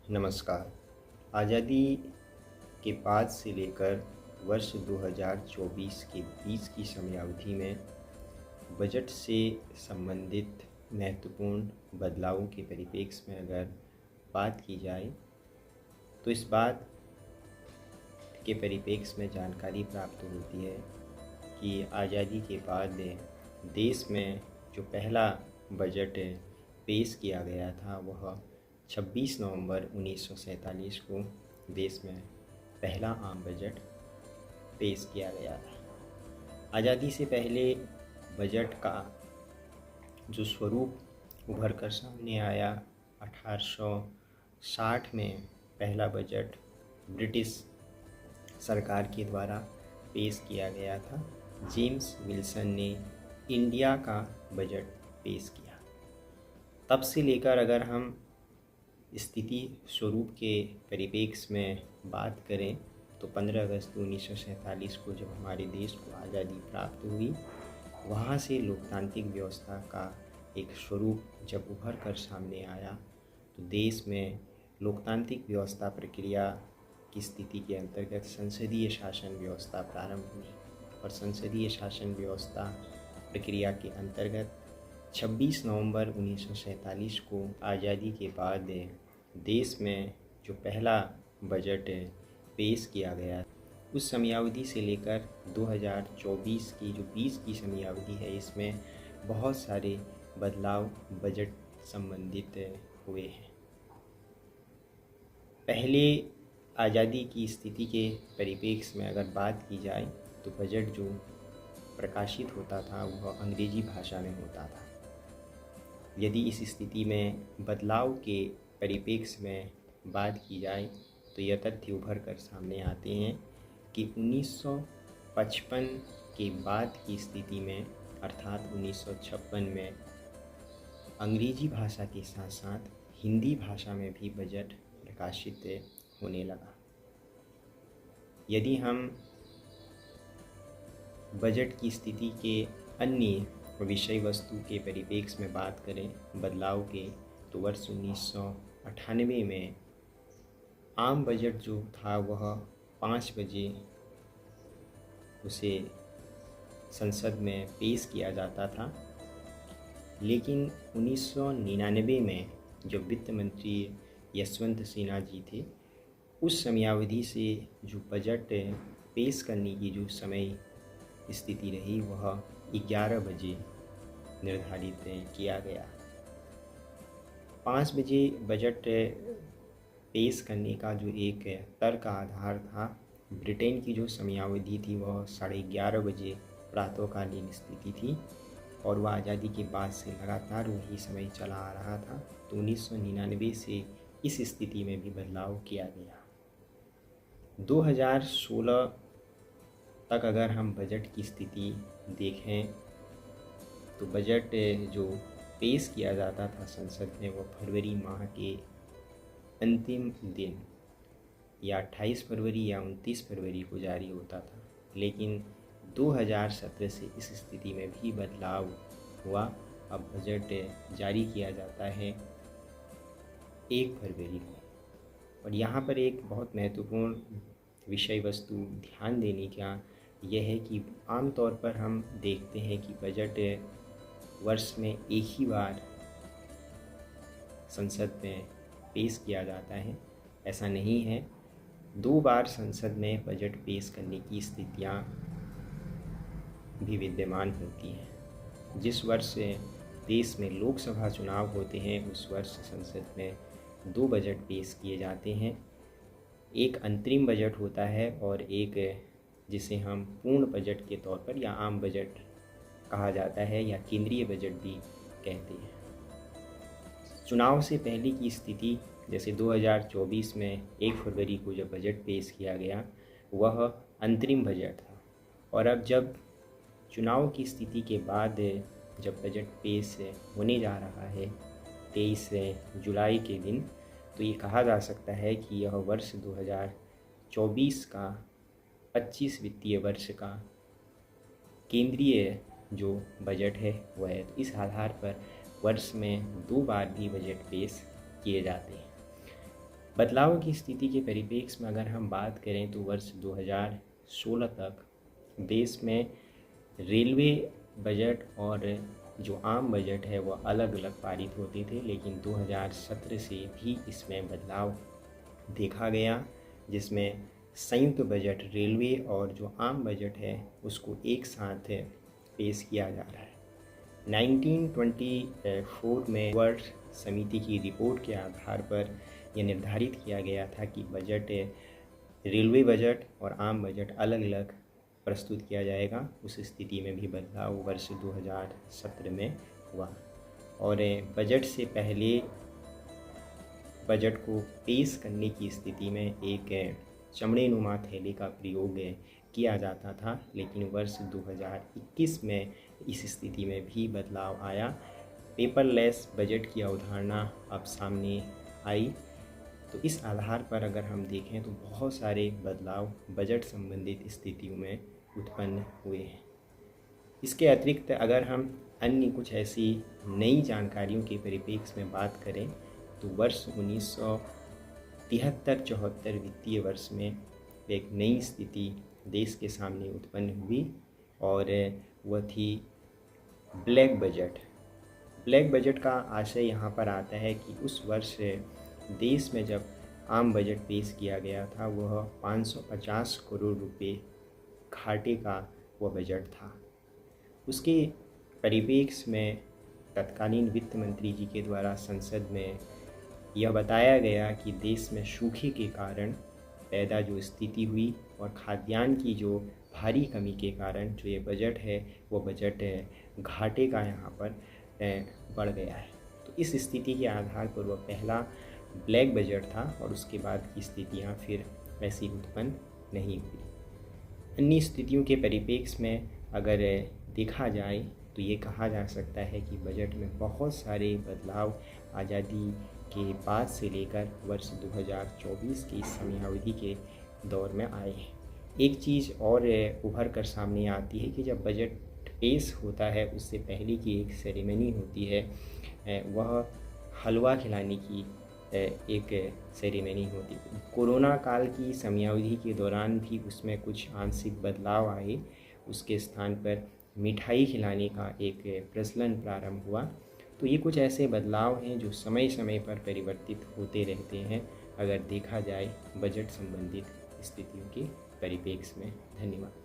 नमस्कार। आज़ादी के बाद से लेकर वर्ष 2024 के बीच की समयावधि में बजट से संबंधित महत्वपूर्ण बदलावों के परिप्रेक्ष्य में अगर बात की जाए तो इस बात के परिप्रेक्ष्य में जानकारी प्राप्त होती है कि आज़ादी के बाद देश में जो पहला बजट पेश किया गया था वह 26 नवंबर 1947 को देश में पहला आम बजट पेश किया गया था। आज़ादी से पहले बजट का जो स्वरूप उभर कर सामने आया 1860 में पहला बजट ब्रिटिश सरकार के द्वारा पेश किया गया था। जेम्स विल्सन ने इंडिया का बजट पेश किया। तब से लेकर अगर हम स्थिति स्वरूप के परिप्रेक्ष्य में बात करें तो 15 अगस्त 1947 को जब हमारे देश को आज़ादी प्राप्त हुई, वहाँ से लोकतांत्रिक व्यवस्था का एक स्वरूप जब उभर कर सामने आया तो देश में लोकतांत्रिक व्यवस्था प्रक्रिया की स्थिति के अंतर्गत संसदीय शासन व्यवस्था प्रारंभ हुई और संसदीय शासन व्यवस्था प्रक्रिया के अंतर्गत 26 नवंबर 1947 को आज़ादी के बाद देश में जो पहला बजट पेश किया गया, उस समयावधि से लेकर 2024 की जो बीच की समयावधि है, इसमें बहुत सारे बदलाव बजट संबंधित हुए हैं। पहले आज़ादी की स्थिति के परिप्रेक्ष्य में अगर बात की जाए तो बजट जो प्रकाशित होता था वह अंग्रेजी भाषा में होता था। यदि इस स्थिति में बदलाव के परिप्रेक्ष्य में बात की जाए तो यह तथ्य उभर कर सामने आते हैं कि 1955 के बाद की स्थिति में अर्थात 1956 में अंग्रेजी भाषा के साथ साथ हिंदी भाषा में भी बजट प्रकाशित होने लगा। यदि हम बजट की स्थिति के अन्य विषय वस्तु के परिप्रेक्ष्य में बात करें बदलाव के, तो वर्ष 1998 में आम बजट जो था वह 5 बजे उसे संसद में पेश किया जाता था। लेकिन 1999 में जब वित्त मंत्री यशवंत सिन्हा जी थे, उस समयावधि से जो बजट पेश करने की जो समय स्थिति रही वह 11 बजे निर्धारित किया गया। 5 बजे बजट पेश करने का जो एक तर्क आधार था, ब्रिटेन की जो समयावधि थी वह 11:30 बजे प्रातःकालीन स्थिति थी और वह आज़ादी के बाद से लगातार वही समय चला आ रहा था। तो 1999 से इस स्थिति में भी बदलाव किया गया। 2016 तक अगर हम बजट की स्थिति देखें तो बजट जो पेश किया जाता था संसद में वह फरवरी माह के अंतिम दिन या 28 फरवरी या 29 फरवरी को जारी होता था। लेकिन 2017 से इस स्थिति में भी बदलाव हुआ। अब बजट जारी किया जाता है 1 फरवरी को। और यहाँ पर एक बहुत महत्वपूर्ण विषय वस्तु ध्यान देने का यह है कि आमतौर पर हम देखते हैं कि बजट वर्ष में एक ही बार संसद में पेश किया जाता है। ऐसा नहीं है, 2 बार संसद में बजट पेश करने की स्थितियाँ भी विद्यमान होती हैं। जिस वर्ष देश में लोकसभा चुनाव होते हैं उस वर्ष संसद में 2 बजट पेश किए जाते हैं। एक अंतरिम बजट होता है और एक जिसे हम पूर्ण बजट के तौर पर या आम बजट कहा जाता है या केंद्रीय बजट भी कहते हैं। चुनाव से पहले की स्थिति जैसे 2024 में 1 फरवरी को जब बजट पेश किया गया वह अंतरिम बजट था, और अब जब चुनाव की स्थिति के बाद जब बजट पेश होने जा रहा है 23 जुलाई के दिन, तो ये कहा जा सकता है कि यह वर्ष 2024 का 25 वित्तीय वर्ष का केंद्रीय जो बजट है वह है। तो इस आधार पर वर्ष में 2 बार भी बजट पेश किए जाते हैं। बदलाव की स्थिति के परिप्रेक्ष्य में अगर हम बात करें तो वर्ष 2016 तक देश में रेलवे बजट और जो आम बजट है वो अलग अलग पारित होते थे, लेकिन 2017 से भी इसमें बदलाव देखा गया, जिसमें संयुक्त बजट रेलवे और जो आम बजट है उसको एक साथ पेश किया जा रहा है। 1924 में वर्ष समिति की रिपोर्ट के आधार पर यह निर्धारित किया गया था कि बजट रेलवे बजट और आम बजट अलग अलग प्रस्तुत किया जाएगा। उस स्थिति में भी बदलाव वर्ष 2017 में हुआ और बजट से पहले बजट को पेश करने की स्थिति में एक चमड़े नुमा थैले का प्रयोग किया जाता था, लेकिन वर्ष 2021 में इस स्थिति में भी बदलाव आया। पेपरलेस बजट की अवधारणा अब सामने आई। तो इस आधार पर अगर हम देखें तो बहुत सारे बदलाव बजट संबंधित स्थितियों में उत्पन्न हुए हैं। इसके अतिरिक्त अगर हम अन्य कुछ ऐसी नई जानकारियों के परिप्रेक्ष्य में बात करें तो वर्ष 1973-74 वित्तीय वर्ष में एक नई स्थिति देश के सामने उत्पन्न हुई और वह थी ब्लैक बजट। ब्लैक बजट का आशय यहाँ पर आता है कि उस वर्ष देश में जब आम बजट पेश किया गया था वह 550 करोड़ रुपए घाटे का वह बजट था। उसके परिप्रेक्ष्य में तत्कालीन वित्त मंत्री जी के द्वारा संसद में यह बताया गया कि देश में सूखे के कारण पैदा जो स्थिति हुई और खाद्यान्न की जो भारी कमी के कारण जो ये बजट है वो बजट घाटे का यहाँ पर बढ़ गया है। तो इस स्थिति के आधार पर वह पहला ब्लैक बजट था और उसके बाद की स्थितियाँ फिर ऐसी उत्पन्न नहीं हुई। अन्य स्थितियों के परिप्रेक्ष्य में अगर देखा जाए तो ये कहा जा सकता है कि बजट में बहुत सारे बदलाव आज़ादी के बाद से लेकर वर्ष 2024 की इस समयावधि के दौर में आए हैं। एक चीज़ और उभर कर सामने आती है कि जब बजट पेश होता है उससे पहले की एक सेरेमनी होती है, वह हलवा खिलाने की एक सेरेमनी होती है। कोरोना काल की समयावधि के दौरान भी उसमें कुछ आंशिक बदलाव आए। उसके स्थान पर मिठाई खिलाने का एक प्रचलन प्रारंभ हुआ। तो ये कुछ ऐसे बदलाव हैं जो समय समय पर परिवर्तित होते रहते हैं अगर देखा जाए बजट संबंधित स्थितियों के परिप्रेक्ष्य में। धन्यवाद।